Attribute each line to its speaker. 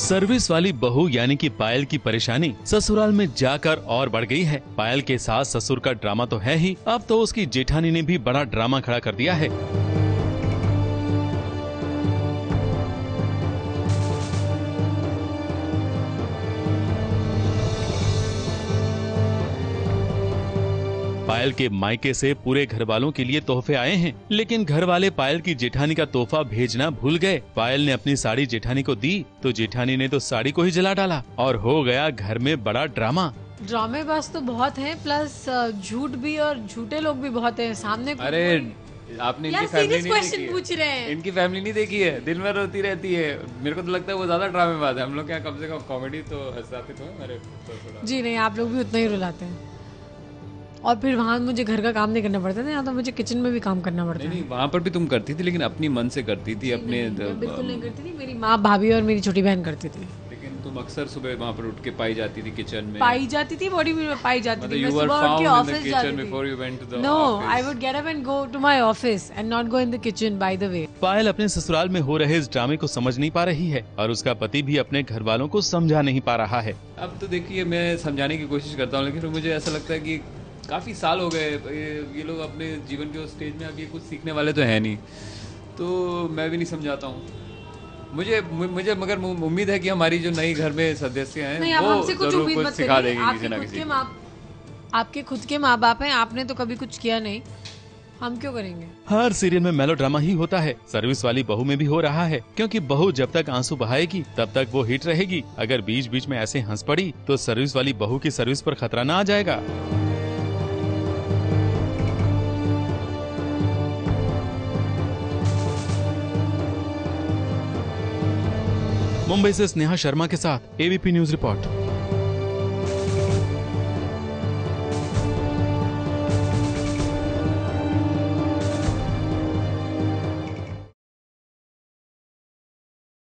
Speaker 1: Service वाली बहू यानी कि पायल की परेशानी ससुराल में जाकर और बढ़ गई है। पायल के सास ससुर का ड्रामा तो है ही, अब तो उसकी जेठानी ने भी बड़ा ड्रामा खड़ा कर दिया है। पायल के मायके से पूरे घर वालों के लिए तोहफे आए हैं, लेकिन घर वाले पायल की जेठानी का तोहफा भेजना भूल गए। पायल ने अपनी साड़ी जेठानी को दी तो जेठानी ने तो साड़ी को ही जला डाला और हो गया घर में बड़ा ड्रामा।
Speaker 2: ड्रामेबाज तो बहुत हैं, प्लस झूठ भी और झूठे लोग भी बहुत हैं सामने।
Speaker 3: अरे आपने इनकी फैमिली नहीं देखी है?
Speaker 2: पूछ रहे हैं।
Speaker 3: इनकी फैमिली नहीं देखी है, दिन भर रोती रहती है। मेरे को तो लगता है वो ज्यादा ड्रामेबाज है। हम लोग क्या कम से कम कॉमेडी तो हंसाते तो हैं मेरे थोड़ा।
Speaker 2: जी नहीं, आप लोग भी उतना ही रुलाते हैं। और फिर वहाँ मुझे घर का काम नहीं करना पड़ता था, यहाँ तो मुझे किचन में भी काम करना पड़ता है।
Speaker 3: नहीं, वहाँ पर भी तुम करती थी, लेकिन अपनी मन से करती थी। अपने
Speaker 2: बिल्कुल नहीं करती थी। मेरी माँ, भाभी और मेरी छोटी बहन करती थी।
Speaker 3: लेकिन तुम अक्सर सुबह वहाँ पर उठ के पाई जाती थी किचन में।
Speaker 2: पाई जाती थी, बॉडी में पाई जाती थी। मैं सुबह उठ के ऑफिस जाती थी। No, I would get up and go to my office and not go in the kitchen by the way.
Speaker 1: Payal अपने ससुराल में हो रहे इस ड्रामे को समझ नहीं पा रही है और उसका पति भी अपने घर वालों को समझा नहीं पा रहा है।
Speaker 3: अब तो देखिए, मैं समझाने की कोशिश करता हूँ, लेकिन मुझे ऐसा लगता है कि काफ़ी साल हो गए ये लोग अपने जीवन के उस स्टेज में, अब ये कुछ सीखने वाले तो है नहीं, तो मैं भी नहीं समझाता हूँ। मुझे मगर उम्मीद है कि हमारी जो नई घर में सदस्य हैं वो जरूर कुछ सिखा देंगे किसी ना किसी।
Speaker 2: आपके खुद के माँ बाप हैं, आपने तो कभी कुछ किया नहीं, हम क्यों करेंगे।
Speaker 1: हर सीरियल में मेलोड्रामा ही होता है। सर्विस वाली बहू में भी हो रहा है, क्योंकि बहू जब तक आंसू बहाएगी तब तक वो हिट रहेगी। अगर बीच बीच में ऐसे हंस पड़ी तो सर्विस वाली बहू की सर्विस पर खतरा न आ जाएगा। मुंबई से स्नेहा शर्मा के साथ एबीपी न्यूज रिपोर्ट।